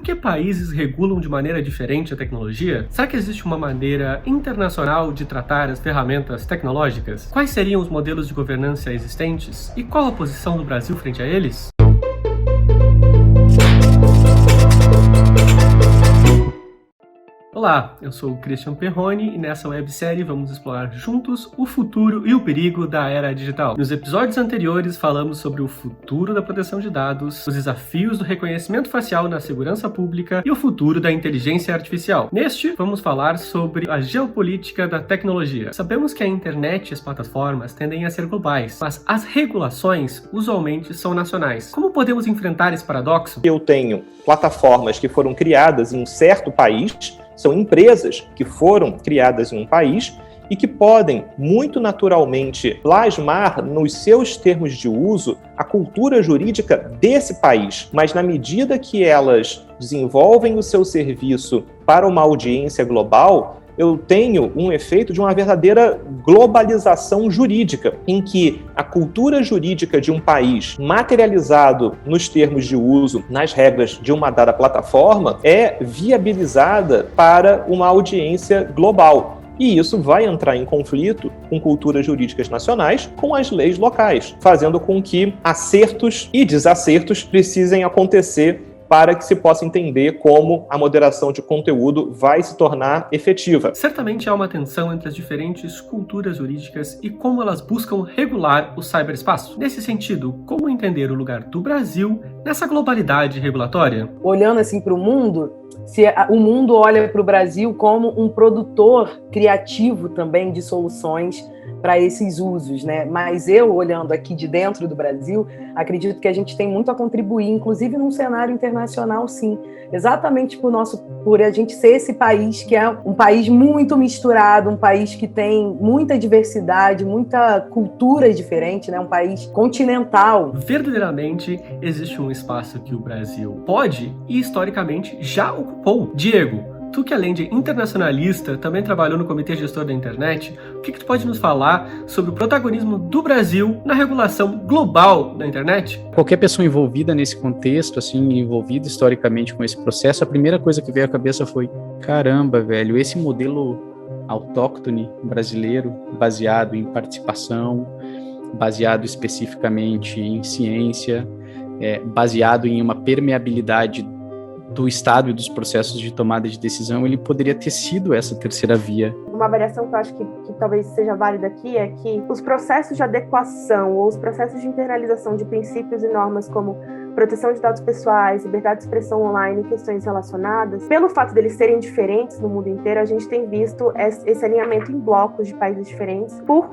por que países regulam de maneira diferente a tecnologia? Será que existe uma maneira internacional de tratar as ferramentas tecnológicas? Quais seriam os modelos de governança existentes? E qual a posição do Brasil frente a eles? Olá, eu sou o Christian Perrone e nessa websérie vamos explorar juntos o futuro e o perigo da era digital. Nos episódios anteriores falamos sobre o futuro da proteção de dados, os desafios do reconhecimento facial na segurança pública e o futuro da inteligência artificial. Neste, vamos falar sobre a geopolítica da tecnologia. Sabemos que a internet e as plataformas tendem a ser globais, mas as regulações usualmente são nacionais. Como podemos enfrentar esse paradoxo? Eu tenho plataformas que foram criadas em um certo país, são empresas que foram criadas em um país e que podem, muito naturalmente, plasmar nos seus termos de uso a cultura jurídica desse país. Mas na medida que elas desenvolvem o seu serviço para uma audiência global, eu tenho um efeito de uma verdadeira globalização jurídica, em que a cultura jurídica de um país, materializado nos termos de uso, nas regras de uma dada plataforma, é viabilizada para uma audiência global. E isso vai entrar em conflito com culturas jurídicas nacionais, com as leis locais, fazendo com que acertos e desacertos precisem acontecer para que se possa entender como a moderação de conteúdo vai se tornar efetiva. Certamente há uma tensão entre as diferentes culturas jurídicas e como elas buscam regular o ciberespaço. Nesse sentido, como entender o lugar do Brasil nessa globalidade regulatória? Olhando assim para o mundo, se o mundo olha para o Brasil como um produtor criativo também de soluções para esses usos, né? Mas eu, olhando aqui de dentro do Brasil, acredito que a gente tem muito a contribuir, inclusive num cenário internacional, sim. Exatamente por a gente ser esse país que é um país muito misturado, um país que tem muita diversidade, muita cultura diferente, né? Um país continental. Verdadeiramente, existe um espaço que o Brasil pode e, historicamente, já ocupou. Diego, tu que além de internacionalista, também trabalhou no Comitê Gestor da Internet, o que tu pode nos falar sobre o protagonismo do Brasil na regulação global da internet? Qualquer pessoa envolvida nesse contexto, assim, envolvida historicamente com esse processo, a primeira coisa que veio à cabeça foi, caramba, velho, esse modelo autóctone brasileiro, baseado em participação, baseado especificamente em ciência, baseado em uma permeabilidade do Estado e dos processos de tomada de decisão, ele poderia ter sido essa terceira via. Uma variação que eu acho que talvez seja válida aqui é que os processos de adequação ou os processos de internalização de princípios e normas como proteção de dados pessoais, liberdade de expressão online e questões relacionadas, pelo fato deles serem diferentes no mundo inteiro, a gente tem visto esse alinhamento em blocos de países diferentes por,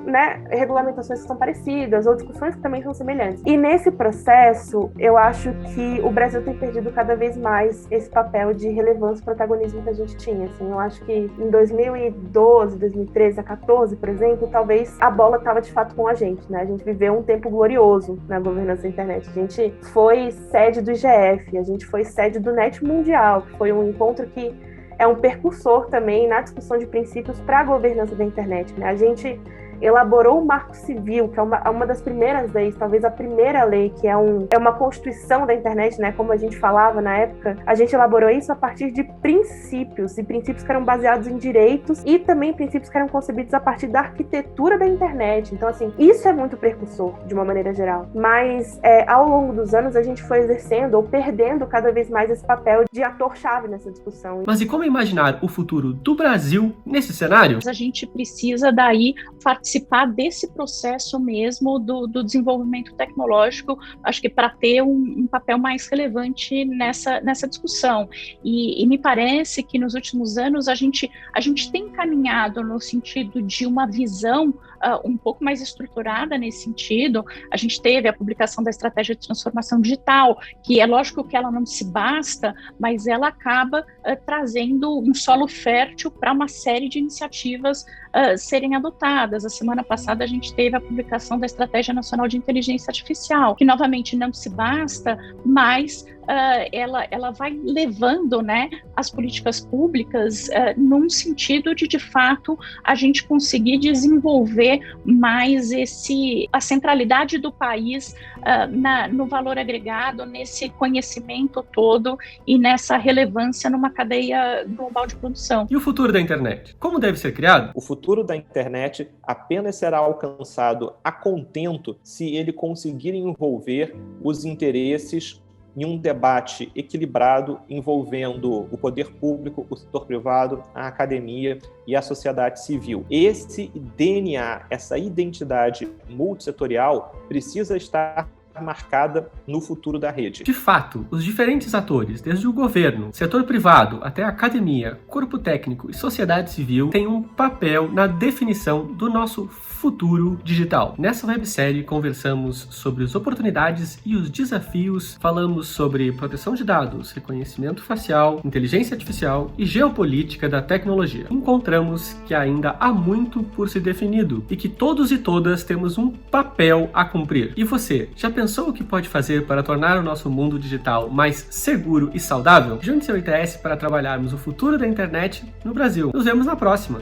regulamentações que são parecidas ou discussões que também são semelhantes. E nesse processo, eu acho que o Brasil tem perdido cada vez mais esse papel de relevância e protagonismo que a gente tinha. Assim, eu acho que em 2012, 2013, 2014, por exemplo, talvez a bola estava de fato com a gente, né? A gente viveu um tempo glorioso na governança da internet. A gente foi sede do IGF, a gente foi sede do NET Mundial, que foi um encontro que é um percursor também na discussão de princípios para a governança da internet, né? A gente elaborou o Marco Civil, que é uma das primeiras leis, talvez a primeira lei, que é uma constituição da internet, né? Como a gente falava na época, a gente elaborou isso a partir de princípios, e princípios que eram baseados em direitos e também princípios que eram concebidos a partir da arquitetura da internet. Então, assim, isso é muito precursor, de uma maneira geral. Mas, ao longo dos anos, a gente foi exercendo ou perdendo cada vez mais esse papel de ator-chave nessa discussão. Mas e como imaginar o futuro do Brasil nesse cenário? A gente precisa, daí, participar desse processo mesmo do desenvolvimento tecnológico, acho que para ter um papel mais relevante nessa discussão. E me parece que nos últimos anos a gente tem caminhado no sentido de uma visão um pouco mais estruturada nesse sentido. A gente teve a publicação da Estratégia de Transformação Digital, que é lógico que ela não se basta, mas ela acaba trazendo um solo fértil para uma série de iniciativas serem adotadas. A semana passada a gente teve a publicação da Estratégia Nacional de Inteligência Artificial, que novamente não se basta, mas ela vai levando, né, as políticas públicas num sentido de fato, a gente conseguir desenvolver desenvolver mais a centralidade do país no valor agregado, nesse conhecimento todo e nessa relevância numa cadeia global de produção. E o futuro da internet? Como deve ser criado? O futuro da internet apenas será alcançado a contento se ele conseguir envolver os interesses em um debate equilibrado envolvendo o poder público, o setor privado, a academia e a sociedade civil. Esse DNA, essa identidade multissetorial precisa estar marcada no futuro da rede. De fato, os diferentes atores, desde o governo, setor privado, até a academia, corpo técnico e sociedade civil, têm um papel na definição do nosso futuro digital. Nessa websérie, conversamos sobre as oportunidades e os desafios, falamos sobre proteção de dados, reconhecimento facial, inteligência artificial e geopolítica da tecnologia. Encontramos que ainda há muito por ser definido e que todos e todas temos um papel a cumprir. E você, já pensou o que pode fazer para tornar o nosso mundo digital mais seguro e saudável? Junte-se ao ITS para trabalharmos o futuro da internet no Brasil. Nos vemos na próxima!